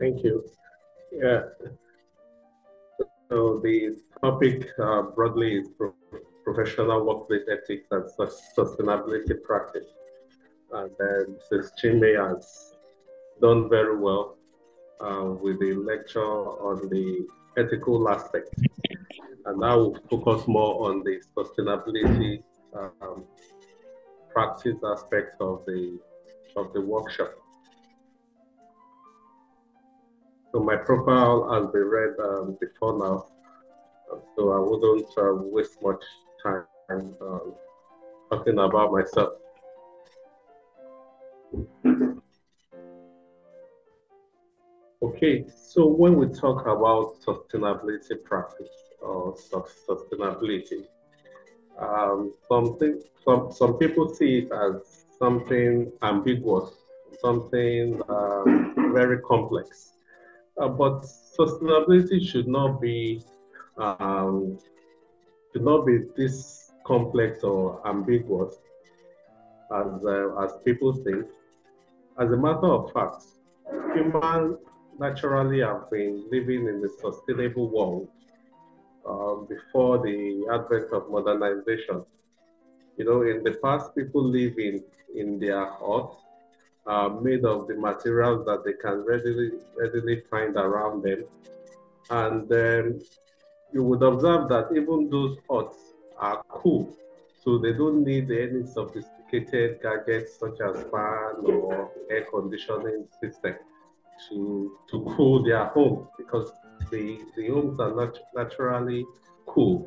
Thank you. Yeah. So the topic broadly is professional workplace ethics and sustainability practice. And Mrs. Chime has done very well with the lecture on the ethical aspect. And I will focus more on the sustainability practice aspect of the workshop. So my profile has been read before now, so I wouldn't waste much time talking about myself. Okay, so when we talk about sustainability practice or sustainability, some people see it as something ambiguous, something very complex. But sustainability should not be this complex or ambiguous as people think. As a matter of fact, humans naturally have been living in the sustainable world before the advent of modernization. You know, in the past, people live in their huts made of the materials that they can readily find around them. And then you would observe that even those huts are cool. So they don't need any sophisticated gadgets such as fan or air conditioning system to cool their homes, because the homes are not naturally cool.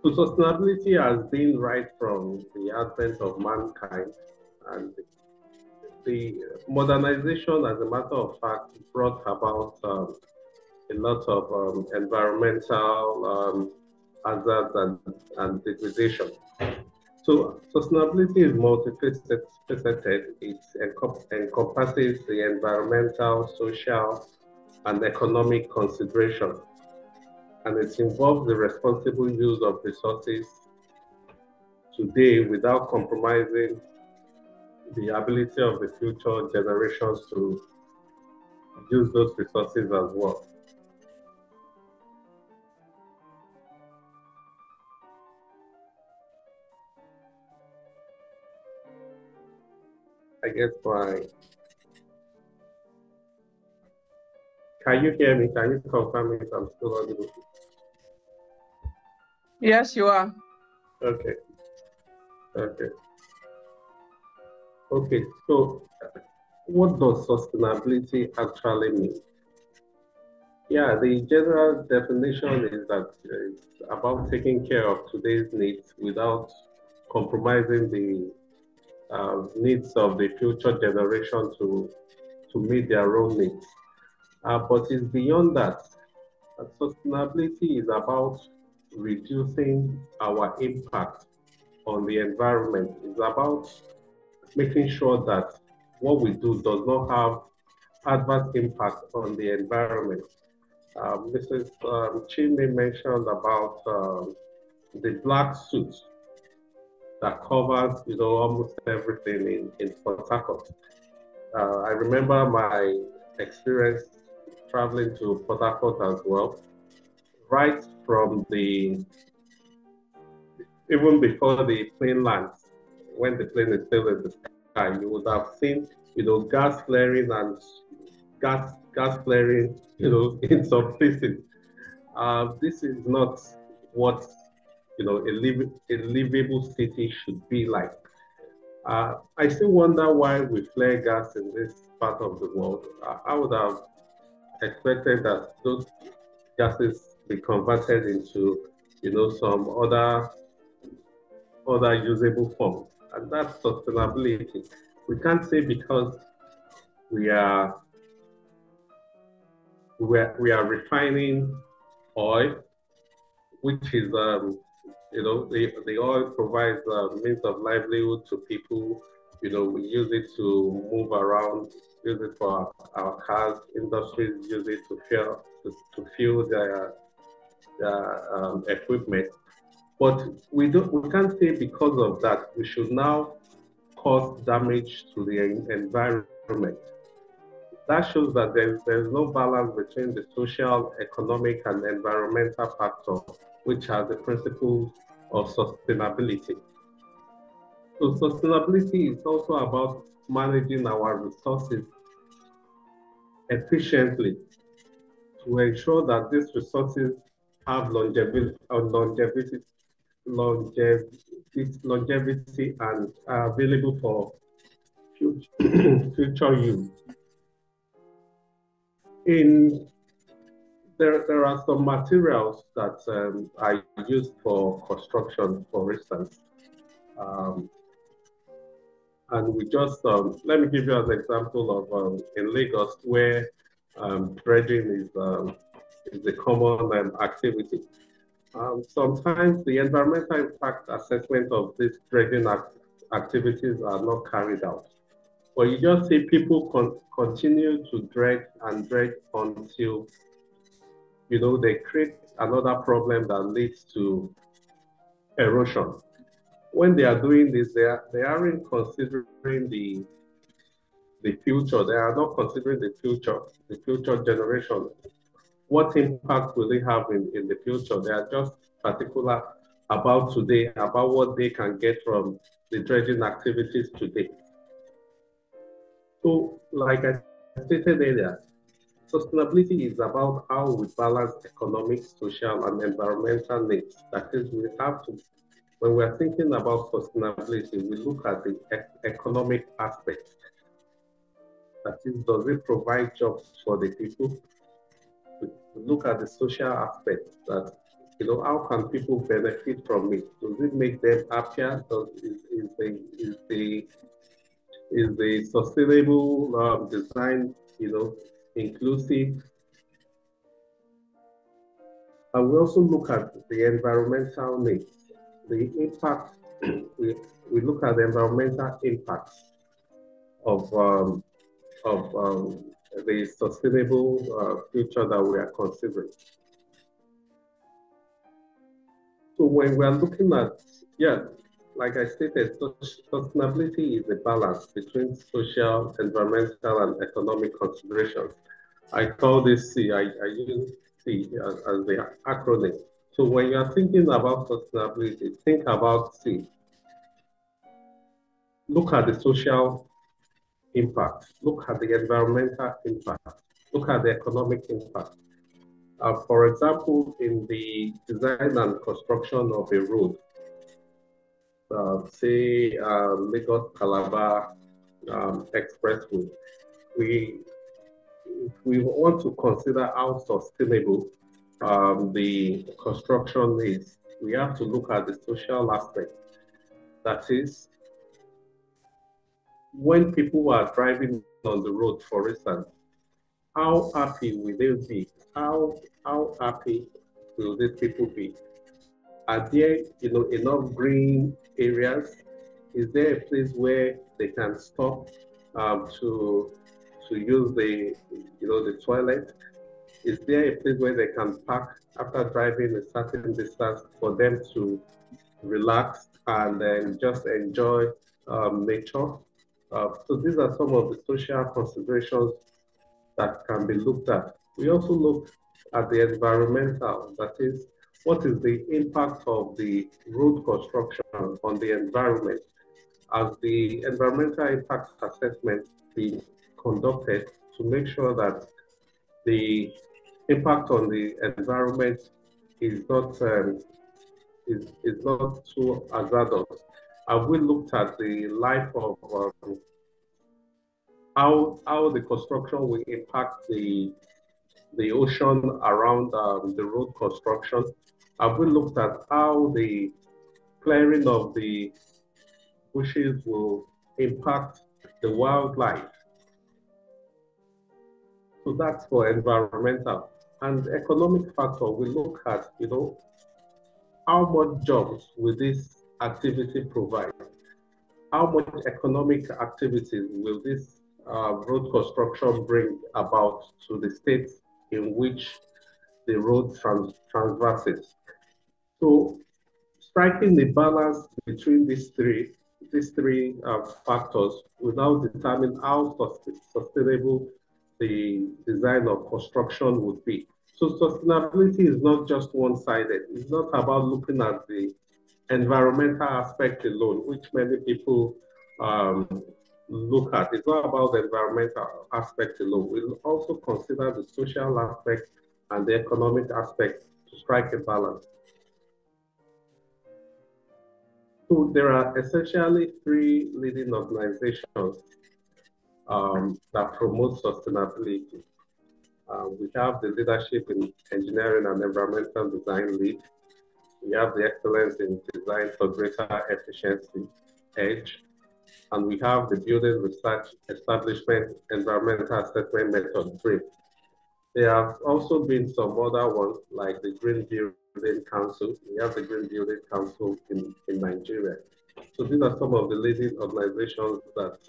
So sustainability has been right from the advent of mankind, and the modernization, as a matter of fact, brought about a lot of environmental hazards and degradation. So sustainability is multifaceted. It encompasses the environmental, social, and economic consideration, and it involves the responsible use of resources today without compromising the ability of the future generations to use those resources as well. I guess can you hear me? Can you confirm if I'm still audible? Yes, you are. Okay. Okay, so what does sustainability actually mean? Yeah, the general definition is that it's about taking care of today's needs without compromising the needs of the future generation to meet their own needs. But it's beyond that. Sustainability is about reducing our impact on the environment. It's about making sure that what we do does not have adverse impact on the environment. Mrs. Chime mentioned about the black suit that covers, you know, almost everything in Port Harcourt. I remember my experience traveling to Port Harcourt as well, right from even before the plane lands, when the plane is still in the sky, you would have seen, you know, gas flaring and gas flaring, you know, in some places. This is not what, you know, a livable city should be like. I still wonder why we flare gas in this part of the world. I would have expected that those gases be converted into, you know, some other usable forms, and that's sustainability. We can't say because we are refining oil, which is you know, the oil provides a means of livelihood to people. You know, we use it to move around, use it for our cars. Industries use it to fuel their equipment. But we can't say because of that we should now cause damage to the environment. that shows that there's no balance between the social, economic, and environmental factor, which are the principles of sustainability. So sustainability is also about managing our resources efficiently to ensure that these resources have longevity and are available for future use. There are some materials that are used for construction, for instance. And we just, let me give you an example of in Lagos where dredging is a common activity. Sometimes the environmental impact assessment of these dredging activities are not carried out. But you just see people continue to dredge and dredge until, they create another problem that leads to erosion. When they are doing this, they aren't considering the future. They are not considering the future generation. What impact will they have in the future? They are just particular about today, about what they can get from the dredging activities today. So, like I stated earlier, sustainability is about how we balance economic, social, and environmental needs. That is, we have to, when we're thinking about sustainability, we look at the economic aspect. That is, does it provide jobs for the people? We look at the social aspect, that, how can people benefit from it? Does it make them happier? Is the sustainable design, inclusive? And we also look at the environmental needs, the impact. we look at the environmental impacts of the sustainable future that we are considering. So when we are looking at, like I stated, sustainability is a balance between social, environmental, and economic considerations. I call this C, I use C as the acronym. So when you are thinking about sustainability, think about C. Look at the social impact, look at the environmental impact, look at the economic impact. For example, in the design and construction of a road, say Lagos Calabar Expressway, we want to consider how sustainable the construction is. We have to look at the social aspect. That is, when people are driving on the road, for instance, how happy will they be? How happy will these people be? Are there, enough green areas? Is there a place where they can stop to use the toilet? Is there a place where they can park after driving a certain distance for them to relax and then just enjoy nature? So these are some of the social considerations that can be looked at. We also look at the environmental, that is, what is the impact of the road construction on the environment? As the environmental impact assessment being conducted to make sure that the impact on the environment is not too hazardous. Have we looked at the life of how the construction will impact the ocean around the road construction? Have we looked at how the clearing of the bushes will impact the wildlife? So that's for environmental. And economic factor, we look at, how much jobs will this activity provide? How much economic activities will this road construction bring about to the states in which the road traverses? So striking the balance between these three factors will now determine how sustainable the design of construction would be. So sustainability is not just one-sided. It's not about looking at the environmental aspect alone, which many people look at. It's not about the environmental aspect alone. We'll also consider the social aspect and the economic aspect to strike a balance. So there are essentially three leading organizations that promote sustainability. We have the Leadership in Engineering and Environmental Design Lead. We have the Excellence in Design for Greater Efficiency, EDGE. And we have the Building Research Establishment Environmental Assessment Method, BREEF. There have also been some other ones like the Green Building Council. We have the Green Building Council in Nigeria. So these are some of the leading organizations that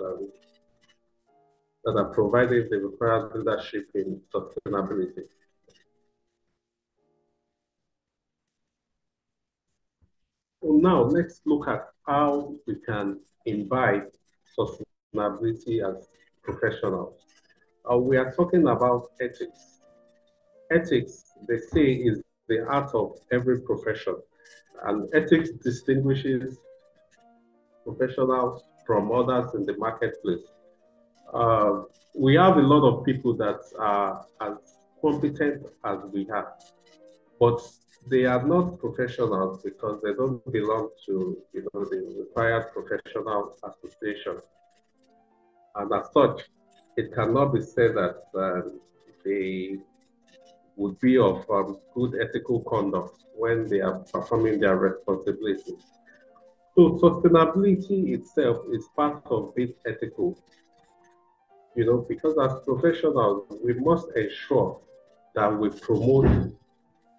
are providing the required leadership in sustainability. So now let's look at how we can imbibe sustainability as professionals. We are talking about ethics. Ethics, they say, is the art of every profession, and ethics distinguishes professionals from others in the marketplace. We have a lot of people that are as competent as we have, but they are not professionals because they don't belong to the required professional association. And as such, it cannot be said that they would be of good ethical conduct when they are performing their responsibilities. So sustainability itself is part of being ethical, because as professionals, we must ensure that we promote,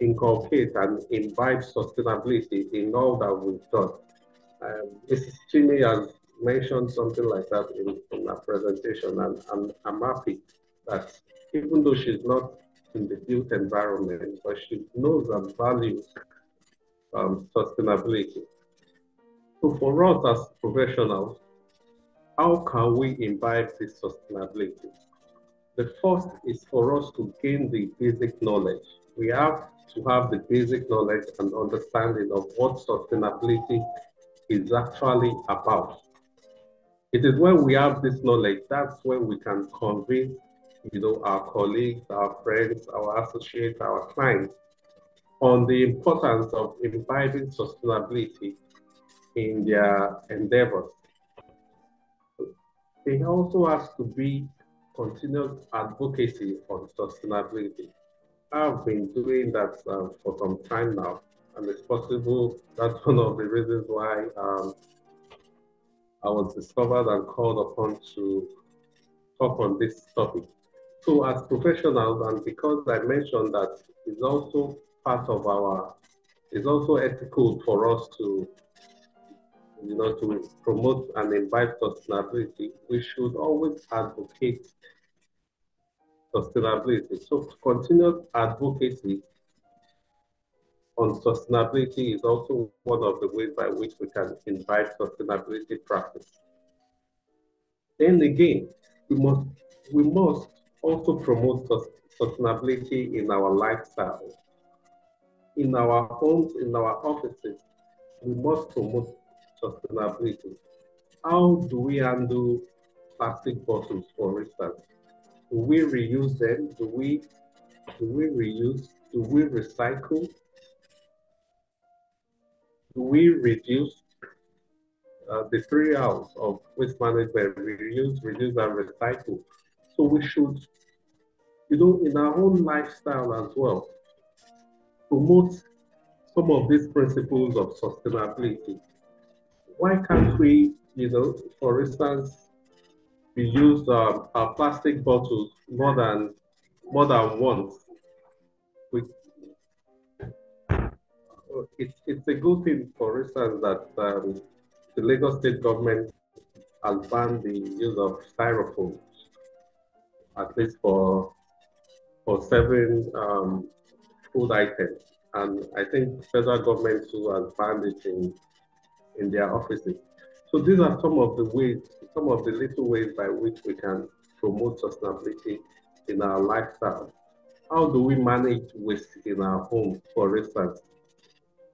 inculcate, and imbibe sustainability in all that we've done. Mrs. Chini has mentioned something like that in her presentation, and I'm happy that even though she's not in the built environment, but she knows and values sustainability. So for us as professionals, how can we imbibe this sustainability? The first is for us to gain the basic knowledge. We have to have the basic knowledge and understanding of what sustainability is actually about. It is when we have this knowledge, that's when we can convince our colleagues, our friends, our associates, our clients on the importance of imbibing sustainability in their endeavors. There also has to be continuous advocacy on sustainability. I've been doing that for some time now, and it's possible that's one of the reasons why I was discovered and called upon to talk on this topic. So as professionals, and because I mentioned that it's also part of it's also ethical for us to promote and imbibe sustainability, we should always advocate sustainability. So continuous advocacy on sustainability is also one of the ways by which we can imbibe sustainability practice. Then again, we must also promote sustainability in our lifestyle. In our homes, in our offices, we must promote sustainability. How do we handle plastic bottles, for instance? Do we reuse them? Do we reuse? Do we recycle? Do we reduce? The 3 R's of waste management: reuse, reduce, and recycle. So we should, in our own lifestyle as well, promote some of these principles of sustainability. Why can't we, for instance, we use our plastic bottles more than once? It's a good thing, for instance, that the Lagos State government has banned the use of styrofoam, at least for serving food items. And I think federal government too has banned it in their offices. So these are some of the little ways by which we can promote sustainability in our lifestyle. How do we manage waste in our home, for instance?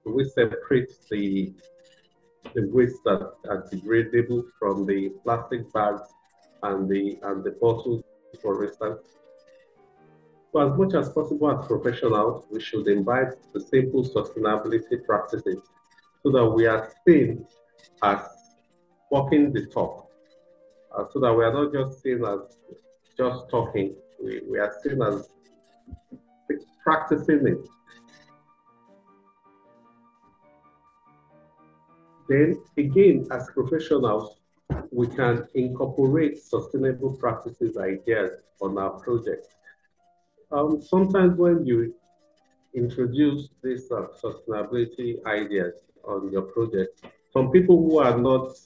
Do we separate the waste that are degradable from the plastic bags and the bottles, for instance? So as much as possible as professionals, we should imbibe the simple sustainability practices so that we are seen as walking the talk, so that we are not just seen as just talking, we are seen as practicing it. Then again, as professionals, we can incorporate sustainable practices ideas on our projects. Sometimes when you introduce these sustainability ideas on your project, some people who are not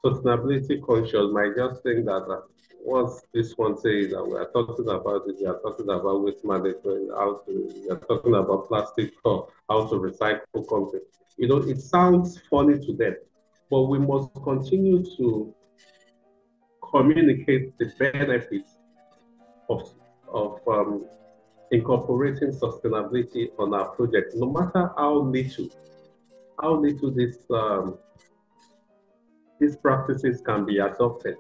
sustainability conscious might just think that once this one says that we are talking about it, we are talking about waste management, we are talking about plastic or how to recycle content. You know, it sounds funny to them, but we must continue to communicate the benefits of incorporating sustainability on our project, no matter how little these practices can be adopted.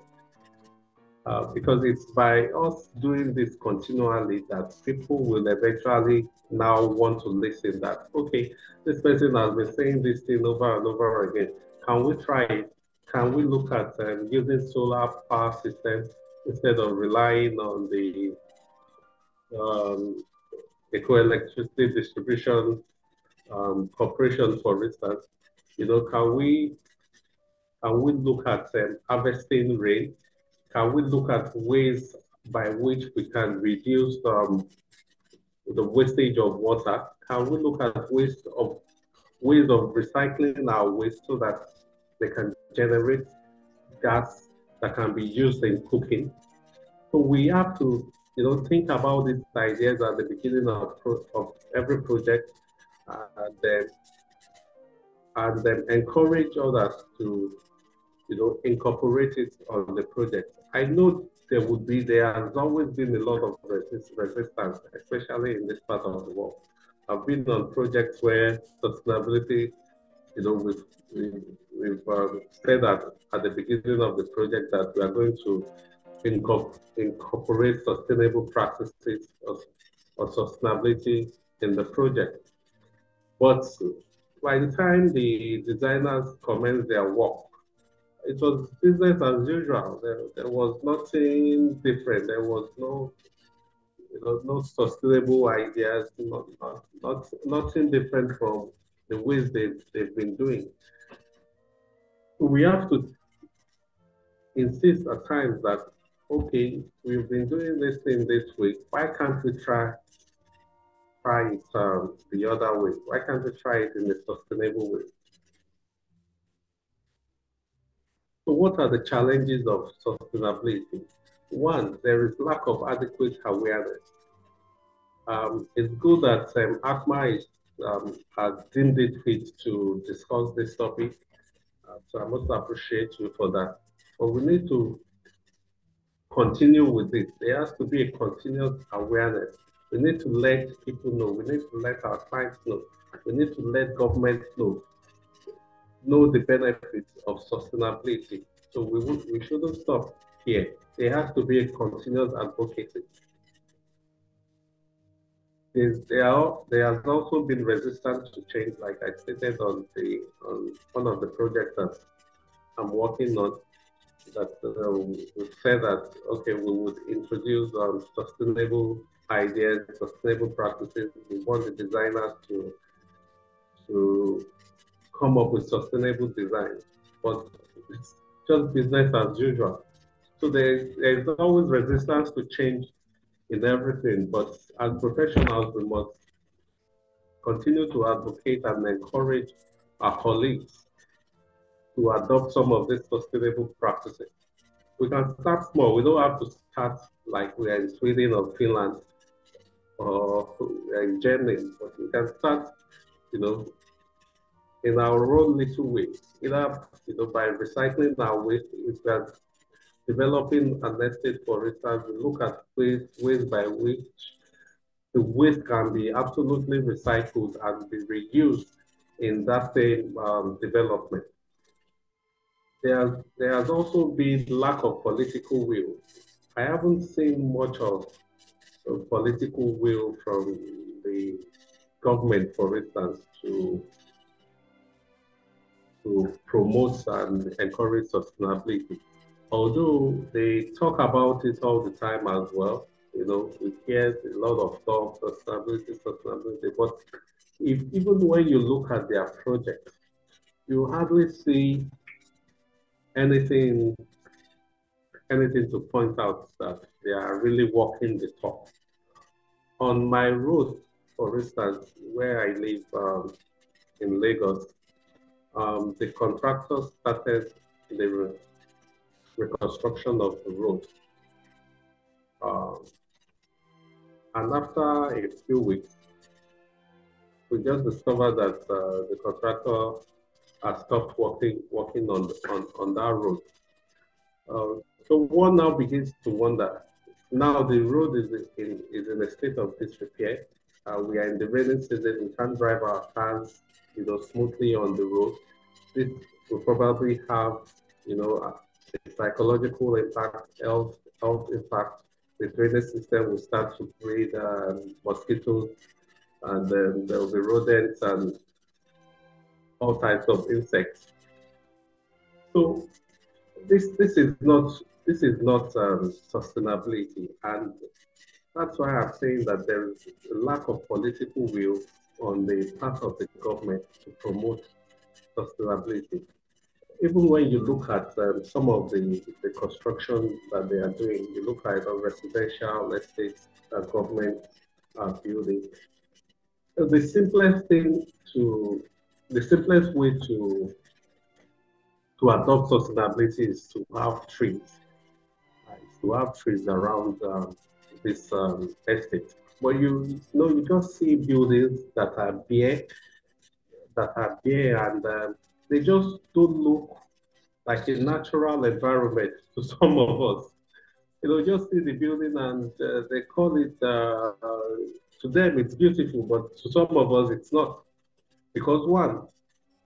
Because it's by us doing this continually that people will eventually now want to listen that, okay, this person has been saying this thing over and over again. Can we try it? Can we look at using solar power systems instead of relying on the eco-electricity distribution corporation, for instance? You know, can we look at harvesting rain? Can we look at ways by which we can reduce the wastage of water? Can we look at ways of recycling our waste so that they can generate gas that can be used in cooking? So we have to, you know, think about these ideas at the beginning of every project, and then encourage others to, you know, incorporate it on the project. I know there has always been a lot of resistance, especially in this part of the world. I've been on projects where sustainability, you know, we've said that at the beginning of the project that we are going to incorporate sustainable practices of sustainability in the project. But by the time the designers commence their work, it was business as usual. There was nothing different. There was no, you know, no sustainable ideas, nothing different from the ways they've been doing. We have to insist at times that, okay, we've been doing this thing this way. Why can't we try it the other way? Why can't we try it in a sustainable way? So what are the challenges of sustainability? One, there is lack of adequate awareness. It's good that ACMAN has deemed it fit to discuss this topic. So I must appreciate you for that. But we need to continue with it. There has to be a continuous awareness. We need to let people know. We need to let our clients know. We need to let government know the benefits of sustainability. So we shouldn't stop here. There has to be a continuous advocacy. There has also been resistance to change, like I stated on one of the projects that I'm working on, that we said that, okay, we would introduce sustainable ideas, sustainable practices. We want the designers to come up with sustainable design, but it's just business as usual. So there's always resistance to change in everything, but as professionals, we must continue to advocate and encourage our colleagues to adopt some of these sustainable practices. We can start small. We don't have to start like we are in Sweden or Finland or in Germany, but we can start, you know, in our own little way. Either, you know, by recycling our waste, developing an estate, for instance, we look at ways by which the waste can be absolutely recycled and be reused in that same development. There has also been lack of political will. I haven't seen much of political will from the government, for instance, to promote and encourage sustainability. Although they talk about it all the time as well, we hear a lot of talk, sustainability, but even when you look at their projects, you hardly see anything anything to point out that they are really walking the talk. On my road, for instance, where I live in Lagos, the contractor started the reconstruction of the road. And after a few weeks, we just discovered that the contractor has stopped working on that road. So one now begins to wonder. Now the road is in a state of disrepair. We are in the rainy season. We can't drive our cars, smoothly on the road. This will probably have, a psychological impact, health impact. The drainage system will start to breed mosquitoes, and then there will be rodents and all types of insects. So this is not sustainability, and that's why I'm saying that there is a lack of political will on the part of the government to promote sustainability. Even when you look at some of the construction that they are doing, you look at residential estates that government are building. The simplest way to adopt sustainability is to have trees, right? To have trees around this estate. But you just see buildings that are bare, and they just don't look like a natural environment to some of us. Just see the building and they call it, to them it's beautiful, but to some of us it's not. Because one,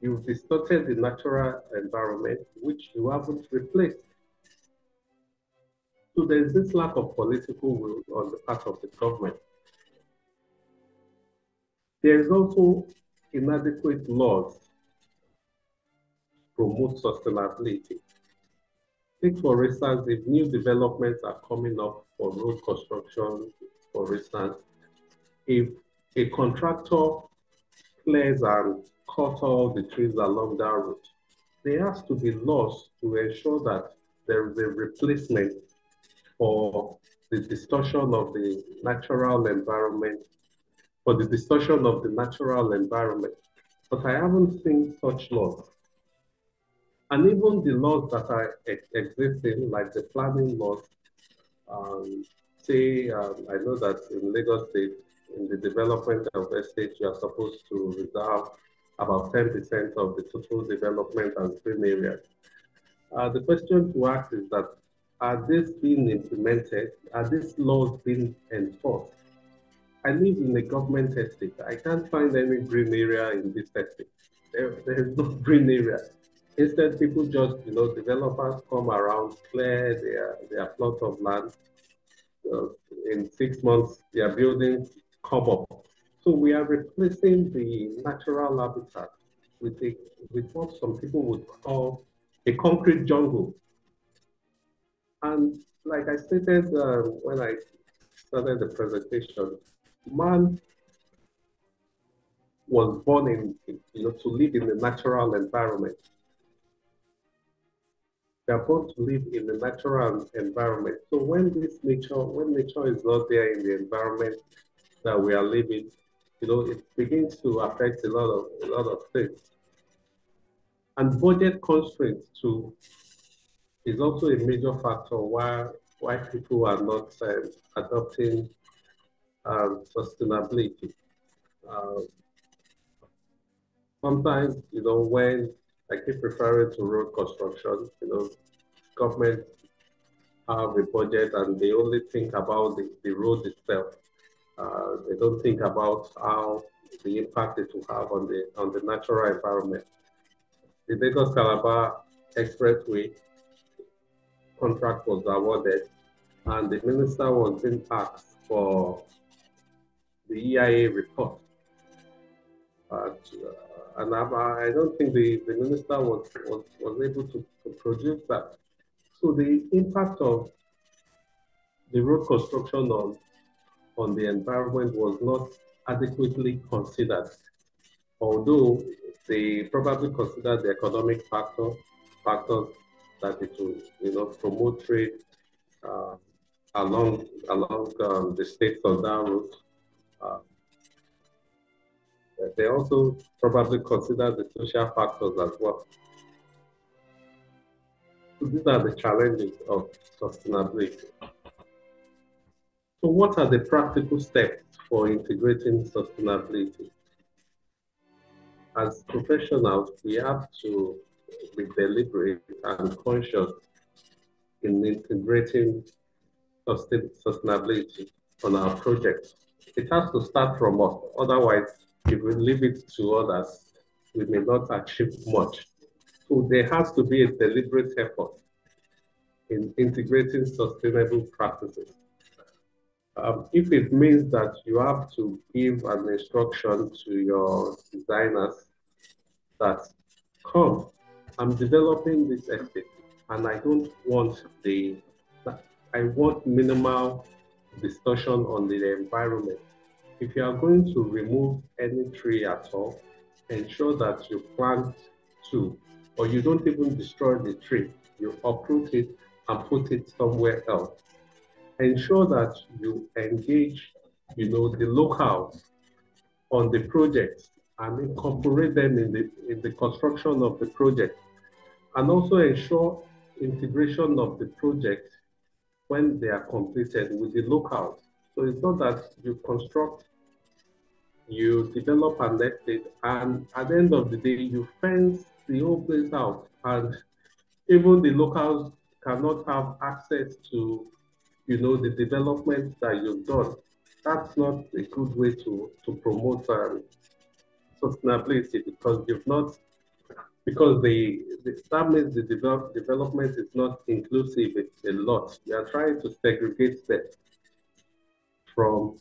you've distorted the natural environment, which you haven't replaced. So there's this lack of political will on the part of the government. There's also inadequate laws to promote sustainability. Take, for instance, if new developments are coming up for road construction, for instance, if a contractor clears and cut all the trees along that route, there has to be laws to ensure that there is a replacement for the distortion of the natural environment, But I haven't seen such laws. And even the laws that are existing, like the planning laws, I know that in Lagos State, in the development of estates, you are supposed to reserve about 10% of the total development as green areas. The question to ask is that, are these being implemented? Are these laws being enforced? I live in a government estate. I can't find any green area in this estate. There is no green area. Instead, people just, developers come around, clear their plot of land. In 6 months, their buildings come up. So we are replacing the natural habitat with what some people would call a concrete jungle. And like I stated when I started the presentation, man was born to live in the natural environment. They are born to live in the natural environment. So when nature is not there in the environment that we are living, it begins to affect a lot of things. And budget constraints too is also a major factor why people are not adopting sustainability. Sometimes, when I keep referring to road construction, government have a budget and they only think about the road itself. They don't think about how the impact it will have on the natural environment. The Lagos Calabar Expressway contract was awarded, and the minister was being asked for the EIA report. And I don't think the minister was able to produce that. So the impact of the road construction on the environment was not adequately considered, although they probably considered the economic factors that it will, promote trade along the states on that route. They also probably consider the social factors as well. So these are the challenges of sustainability. So what are the practical steps for integrating sustainability? As professionals, we have to be deliberate and conscious in integrating sustainability on our projects. It has to start from us. Otherwise, if we leave it to others, we may not achieve much. So there has to be a deliberate effort in integrating sustainable practices. If it means that you have to give an instruction to your designers that, come, I'm developing this estate and I don't want I want minimal distortion on the environment. If you are going to remove any tree at all, ensure that you plant two, or you don't even destroy the tree, you uproot it and put it somewhere else. Ensure that you engage, the locals on the project and incorporate them in the construction of the project, and also ensure integration of the project when they are completed with the locals. So it's not that you construct, you develop an estate, and at the end of the day, you fence the whole place out, and even the locals cannot have access to, the development that you've done. That's not a good way to promote sustainability, because that means the development is not inclusive. It's a lot. You are trying to segregate them from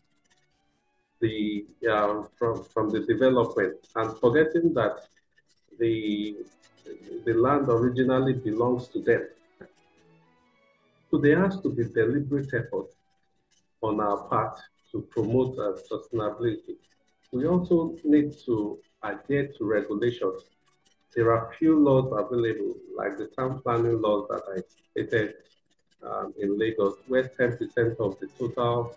the from the development, and forgetting that the land originally belongs to them. So there has to be deliberate effort on our part to promote sustainability. We also need to adhere to regulations. There are few laws available, like the town planning laws that I stated in Lagos, where 10% of the total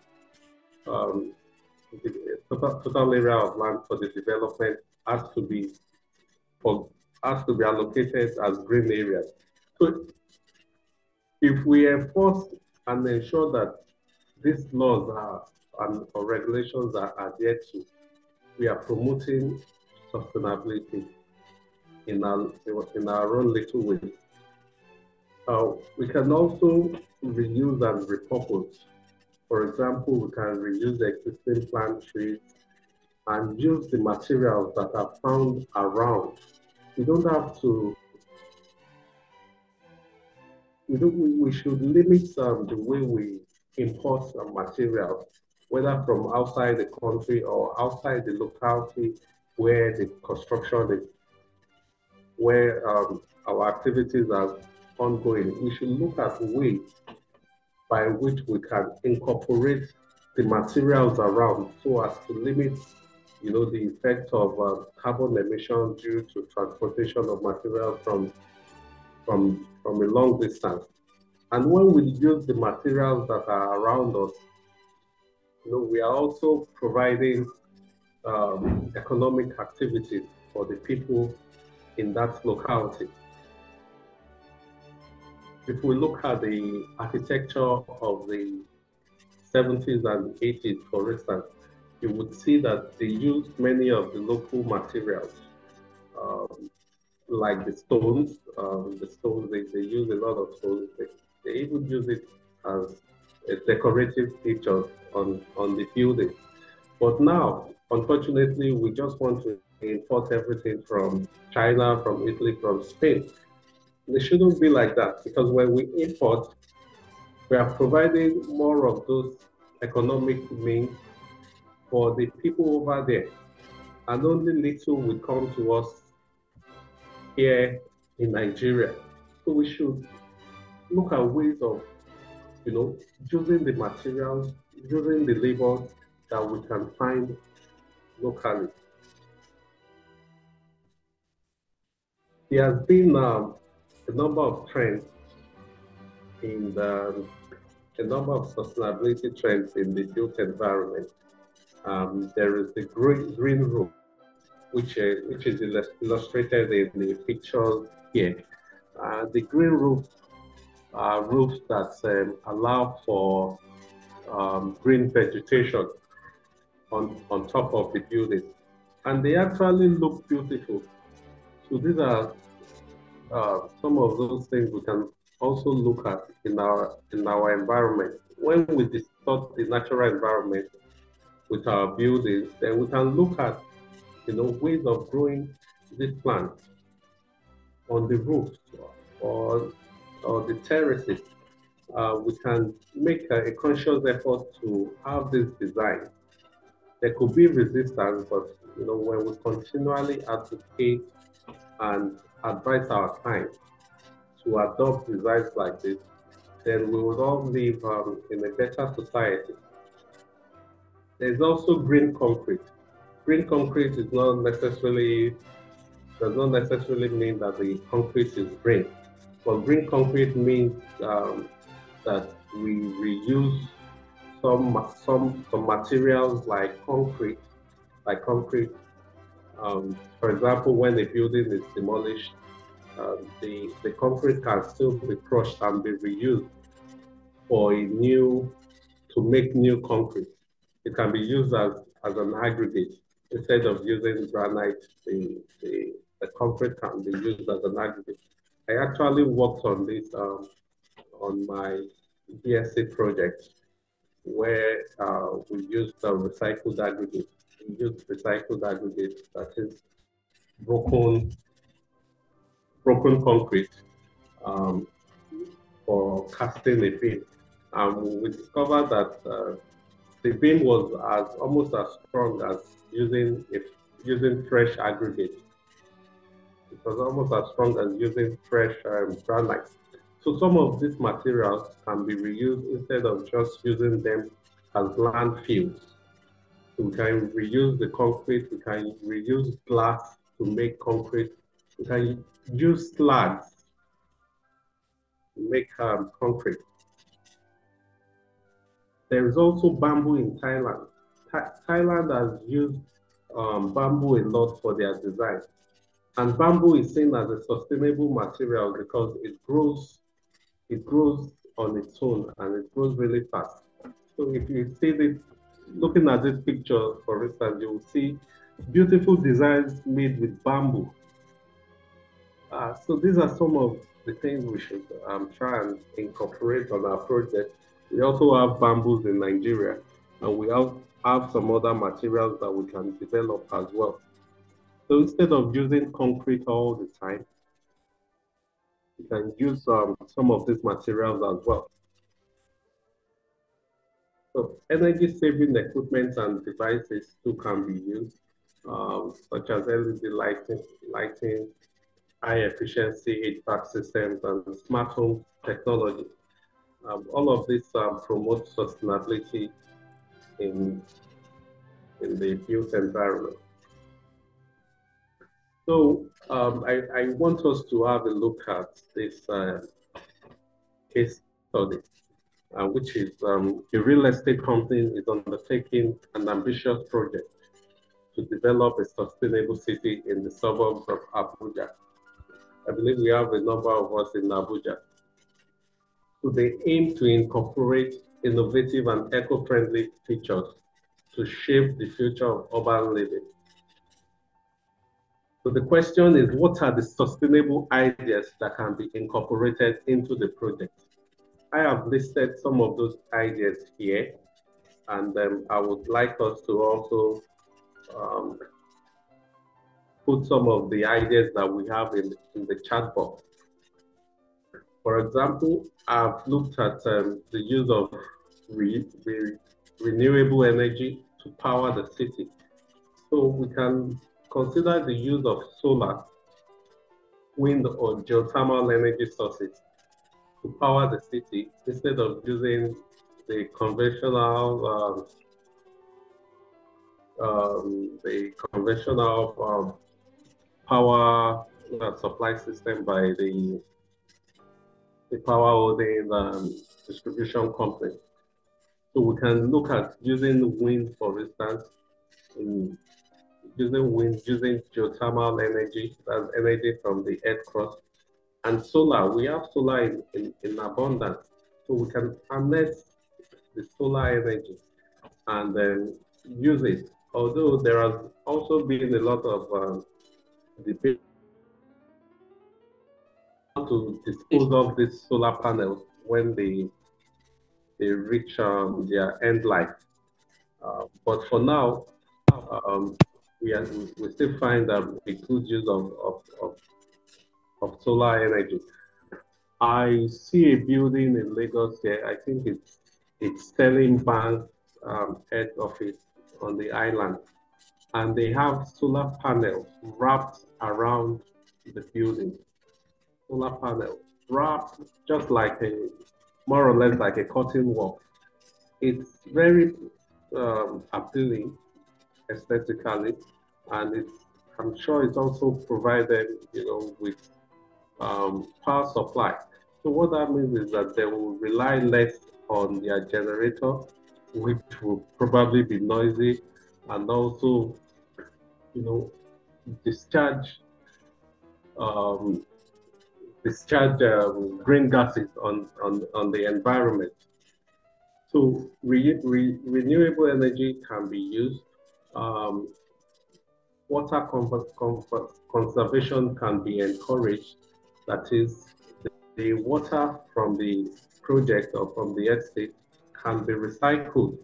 area of land for the development has to be allocated as green areas. So if we enforce and ensure that these laws or regulations are adhered to, we are promoting sustainability in our own little way. We can also reuse and repurpose. For example, we can reuse existing plant trees and use the materials that are found around. We don't have to. We should limit the way we import some materials, whether from outside the country or outside the locality where the construction is, where our activities are ongoing. We should look at ways by which we can incorporate the materials around so as to limit, the effect of carbon emission due to transportation of materials from a long distance. And when we use the materials that are around us, we are also providing economic activities for the people in that locality. If we look at the architecture of the 70s and 80s, for instance, you would see that they used many of the local materials, like the stones. They use a lot of stones. They even use it as a decorative feature on the building. But now, unfortunately, we just want to import everything from China, from Italy, from Spain. It shouldn't be like that, because when we import, we are providing more of those economic means for the people over there, and only little will come to us here in Nigeria. So we should look at ways of, using the materials, using the labor that we can find locally. There has been a number of trends in a number of sustainability trends in the built environment. There is the green roof, which is illustrated in the pictures here. The green roof are roofs that allow for green vegetation on top of the building, and they actually look beautiful. So these are some of those things we can also look at in our environment. When we distort the natural environment with our buildings, then we can look at ways of growing these plants on the roofs or the terraces. We can make a conscious effort to have this design. There could be resistance, but when we continually advocate and advise our clients to adopt designs like this, then we will all live in a better society. There's also green concrete. Green concrete does not necessarily mean that the concrete is green, but green concrete means that we reuse some materials like concrete. For example, when a building is demolished, the concrete can still be crushed and be reused to make new concrete. It can be used as an aggregate. Instead of using granite, the concrete can be used as an aggregate. I actually worked on this on my BSc project, where we used recycled aggregate. We used recycled aggregate, that is broken concrete, for casting a beam. And we discovered that the beam was almost as strong as using fresh aggregate. It was almost as strong as using fresh granite. So some of these materials can be reused instead of just using them as landfills. So we can reuse the concrete, we can reuse glass to make concrete, we can use slags to make concrete. There is also bamboo in Thailand. Thailand has used bamboo a lot for their design. And bamboo is seen as a sustainable material because it grows on its own and it grows really fast. So if you see this, looking at this picture, for instance, you will see beautiful designs made with bamboo. So these are some of the things we should try and incorporate on our project. We also have bamboos in Nigeria, and we have some other materials that we can develop as well. So instead of using concrete all the time, you can use some of these materials as well. So energy-saving equipment and devices too can be used, such as LED lighting, high-efficiency HVAC systems, and smart home technology. All of this promotes sustainability in the built environment. So I want us to have a look at this case study, which is a real estate company is undertaking an ambitious project to develop a sustainable city in the suburbs of Abuja. I believe we have a number of us in Abuja. So they aim to incorporate innovative and eco-friendly features to shape the future of urban living. So the question is, what are the sustainable ideas that can be incorporated into the project? I have listed some of those ideas here, and I would like us to also um, put some of the ideas that we have in the chat box. For example, I've looked at the use of renewable energy to power the city. So we can consider the use of solar, wind, or geothermal energy sources to power the city instead of using the conventional power supply system by the power holding distribution company. So we can look at using wind, for instance, in using wind, using geothermal energy, that's energy from the earth crust, and solar. We have solar in abundance, so we can harness the solar energy and then use it. Although there has also been a lot of debate to dispose of these solar panels when they reach their end life. But for now, um, we still find a good use of solar energy. I see a building in Lagos here. I think it's Sterling Bank head office on the island, and they have solar panels wrapped around the building. Solar panels wrapped just like more or less like a curtain wall. It's very appealing aesthetically, and I'm sure it's also provided, with power supply. So what that means is that they will rely less on their generator, which will probably be noisy, and also, discharge um, green gases on the environment. So renewable energy can be used. Um, water conservation can be encouraged. That is, the water from the project or from the estate can be recycled.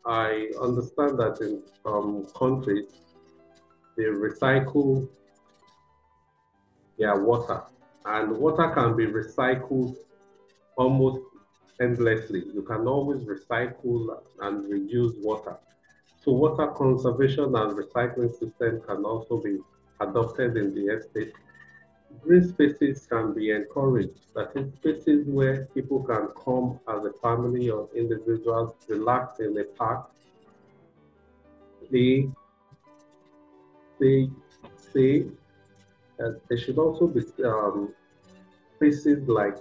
I understand that in some countries, they recycle their water, and water can be recycled almost endlessly. You can always recycle and reuse water. So water conservation and recycling system can also be adopted in the estate. Green spaces can be encouraged. That is, spaces where people can come as a family or individuals, relax in the park, play, stay. There should also be spaces like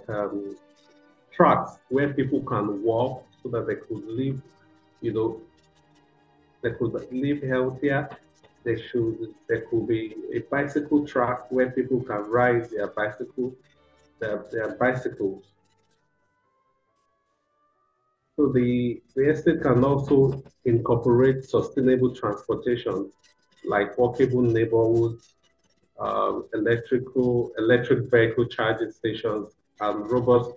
tracks where people can walk so that they could live, they could live healthier. There could be a bicycle track where people can ride their bicycles. So the estate can also incorporate sustainable transportation like walkable neighborhoods, electric vehicle charging stations, and robust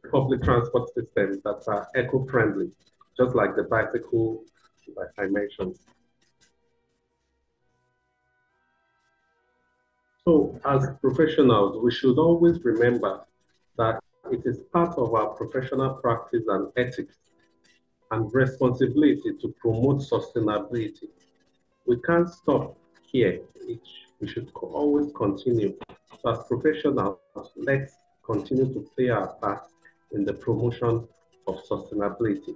public transport systems that are eco-friendly, just like the bicycle that I mentioned. So as professionals, we should always remember that it is part of our professional practice and ethics and responsibility to promote sustainability. We can't stop here. We should always continue. So as professionals, let's continue to play our part in the promotion of sustainability.